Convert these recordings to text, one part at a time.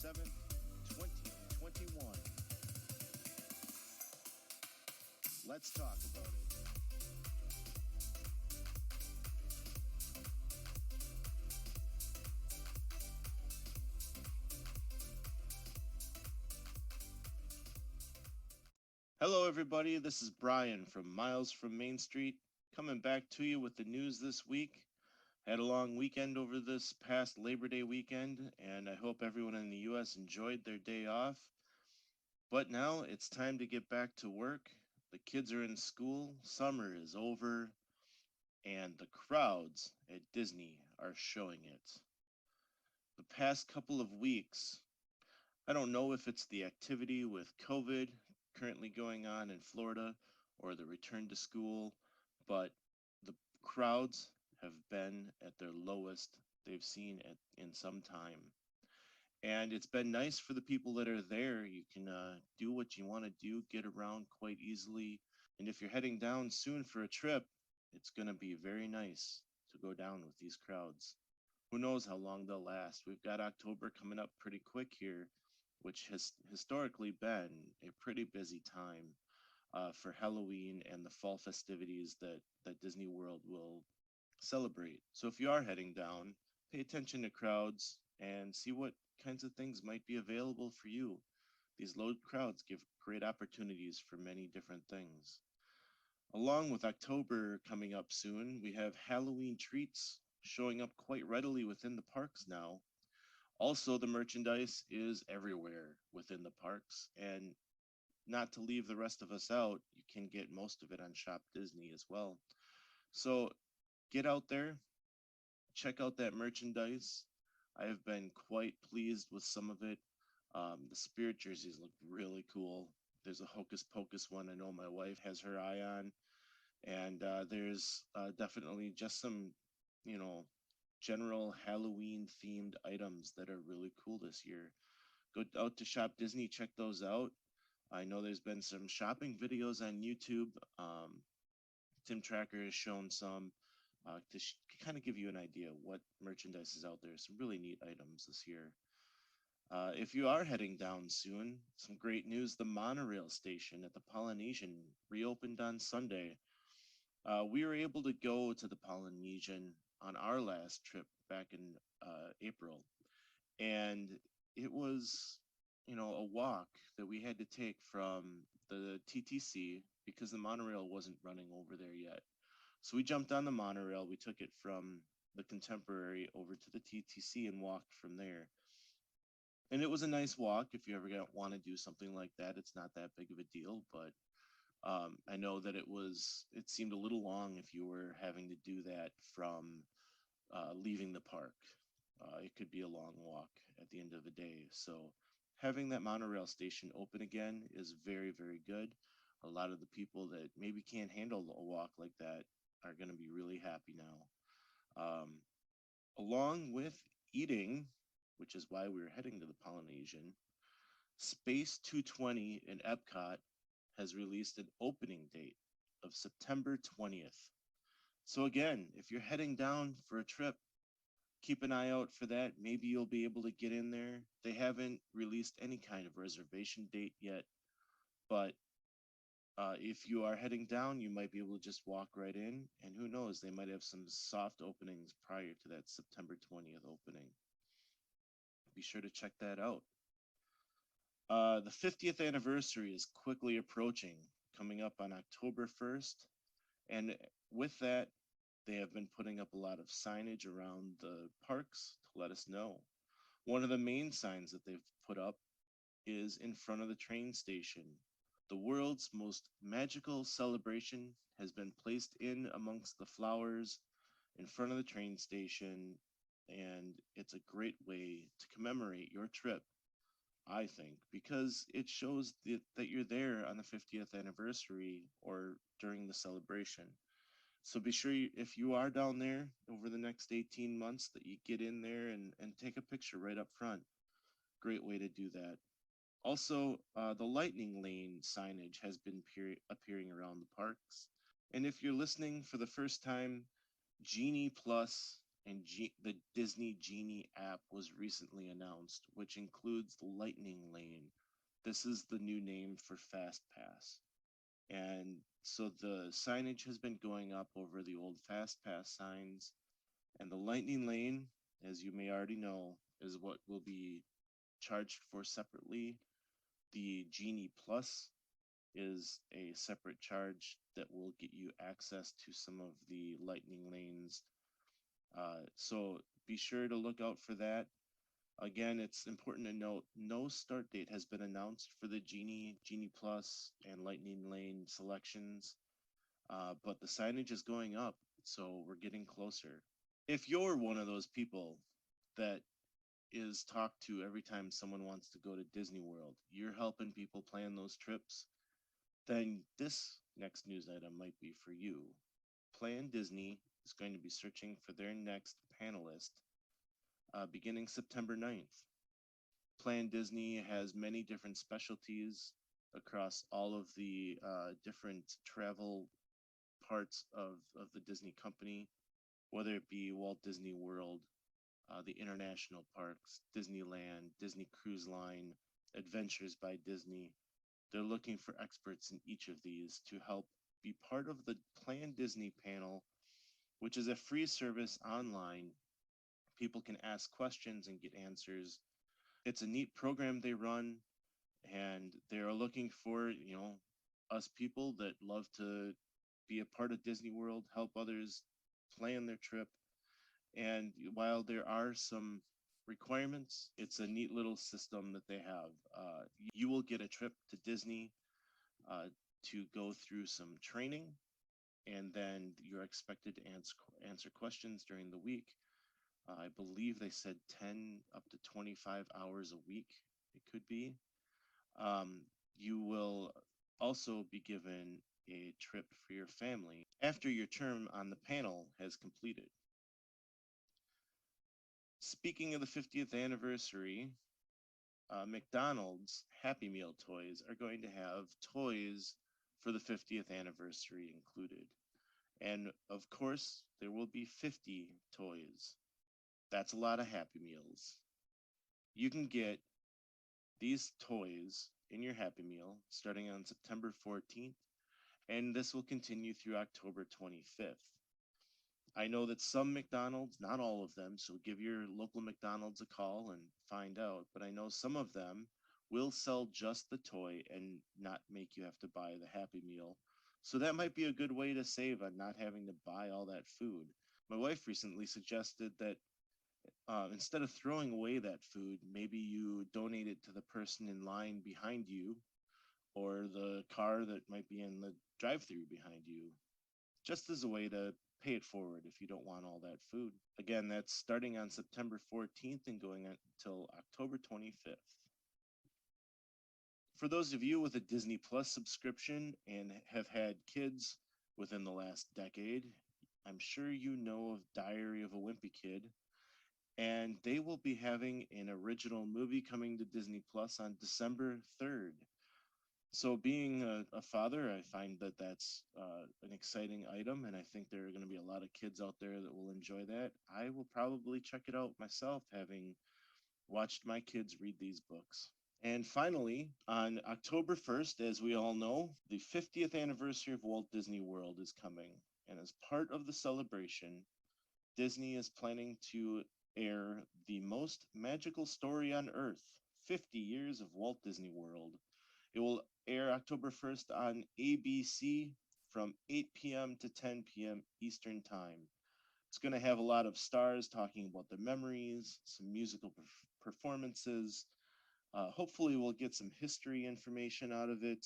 7th, 2021. Let's talk about it. Hello, everybody. This is Brian from Miles from Main Street, coming back to you with the news this week. Had a long weekend over this past Labor Day weekend, and I hope everyone in the U.S. enjoyed their day off. But now it's time to get back to work. The kids are in school, summer is over, and the crowds at Disney are showing it. The past couple of weeks, I don't know if it's the activity with COVID currently going on in Florida or the return to school, but the crowds have been at their lowest they've seen in some time. And it's been nice for the people that are there. You can do what you want to do, get around quite easily. And if you're heading down soon for a trip, it's going to be very nice to go down with these crowds. Who knows how long they'll last? We've got October coming up pretty quick here, which has historically been a pretty busy time for Halloween and the fall festivities that Disney World will celebrate. So if you are heading down, pay attention to crowds and see what kinds of things might be available for you. These low crowds give great opportunities for many different things. Along with October coming up soon, we have Halloween treats showing up quite readily within the parks now. Also, the merchandise is everywhere within the parks, and not to leave the rest of us out, you can get most of it on Shop Disney as well. So get out there, check out that merchandise. I have been quite pleased with some of it. The spirit jerseys look really cool. There's a Hocus Pocus one I know my wife has her eye on. And there's definitely just some, general Halloween themed items that are really cool this year. Go out to Shop Disney, check those out. I know there's been some shopping videos on YouTube. Tim Tracker has shown some to kind of give you an idea what merchandise is out there. Some really neat items this year. If you are heading down soon, some great news. The Monorail station at the Polynesian reopened on Sunday. We were able to go to the Polynesian on our last trip back in April, and it was, a walk that we had to take from the TTC because the monorail wasn't running over there yet. So we jumped on the monorail. We took it from the Contemporary over to the TTC and walked from there. And it was a nice walk. If you ever want to do something like that, it's not that big of a deal, but I know that it seemed a little long if you were having to do that from leaving the park. It could be a long walk at the end of the day. So having that monorail station open again is very, very good. A lot of the people that maybe can't handle a walk like that are going to be really happy now. Along with eating, which is why we were heading to the Polynesian, Space 220 in Epcot has released an opening date of September 20th. So again, if you're heading down for a trip, keep an eye out for that. Maybe you'll be able to get in there. They haven't released any kind of reservation date yet, but if you are heading down, you might be able to just walk right in, and who knows, they might have some soft openings prior to that September 20th opening. Be sure to check that out. The 50th anniversary is quickly approaching, coming up on October 1st. And with that, they have been putting up a lot of signage around the parks to let us know. One of the main signs that they've put up is in front of the train station. The world's most magical celebration has been placed in amongst the flowers in front of the train station, and it's a great way to commemorate your trip, I think, because it shows that you're there on the 50th anniversary or during the celebration. So be sure if you are down there over the next 18 months that you get in there and take a picture right up front. Great way to do that. Also, the lightning lane signage has been appearing around the parks. And if you're listening for the first time, Genie Plus and the Disney Genie app was recently announced, which includes the Lightning Lane. This is the new name for Fast Pass. And so the signage has been going up over the old Fast Pass signs, and the Lightning Lane, as you may already know, is what will be charged for separately. The Genie Plus is a separate charge that will get you access to some of the Lightning Lanes. So be sure to look out for that. Again, it's important to note no start date has been announced for the Genie Plus, and Lightning Lane selections, but the signage is going up, so we're getting closer. If you're one of those people that is talked to every time someone wants to go to Disney World, you're helping people plan those trips, then this next news item might be for you. Plan Disney is going to be searching for their next panelist beginning September 9th. Plan Disney has many different specialties across all of the different travel parts of the Disney company, whether it be Walt Disney World, the international parks, Disneyland, Disney Cruise Line, Adventures by Disney. They're looking for experts in each of these to help be part of the Plan Disney panel, which is a free service online. People can ask questions and get answers. It's a neat program they run, and they're looking for, us people that love to be a part of Disney World, help others plan their trip. And while there are some requirements, it's a neat little system that they have. You will get a trip to Disney uh, to go through some training, and then you're expected to answer questions during the week. I believe they said 10 up to 25 hours a week, it could be. Um, you will also be given a trip for your family after your term on the panel has completed. Speaking of the 50th anniversary, McDonald's Happy Meal toys are going to have toys for the 50th anniversary included. And of course, there will be 50 toys. That's a lot of Happy Meals. You can get these toys in your Happy Meal starting on September 14th, and this will continue through October 25th. I know that some McDonald's, not all of them, so give your local McDonald's a call and find out, but I know some of them will sell just the toy and not make you have to buy the Happy Meal. So that might be a good way to save on not having to buy all that food. My wife recently suggested that instead of throwing away that food, maybe you donate it to the person in line behind you or the car that might be in the drive-through behind you, just as a way to pay it forward if you don't want all that food. Again, that's starting on September 14th and going until October 25th. For those of you with a Disney Plus subscription and have had kids within the last decade, I'm sure you know of Diary of a Wimpy Kid, and they will be having an original movie coming to Disney Plus on December 3rd. So being a father, I find that that's an exciting item, and I think there are going to be a lot of kids out there that will enjoy that. I will probably check it out myself, having watched my kids read these books. And finally, on October 1st, as we all know, the 50th anniversary of Walt Disney World is coming. And as part of the celebration, Disney is planning to air the most magical story on Earth, 50 years of Walt Disney World. It will air October 1st on ABC from 8 p.m. to 10 p.m. Eastern Time. It's going to have a lot of stars talking about their memories, some musical performances. Hopefully, we'll get some history information out of it.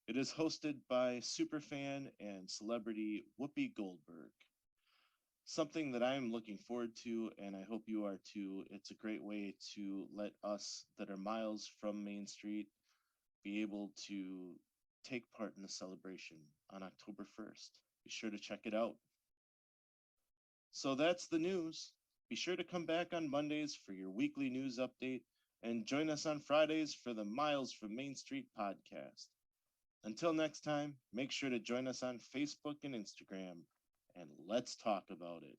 It is hosted by superfan and celebrity Whoopi Goldberg. Something that I'm looking forward to, and I hope you are too. It's a great way to let us that are miles from Main Street be able to take part in the celebration on October 1st. Be sure to check it out. So that's the news. Be sure to come back on Mondays for your weekly news update and join us on Fridays for the Miles from Main Street podcast. Until next time, make sure to join us on Facebook and Instagram, and let's talk about it.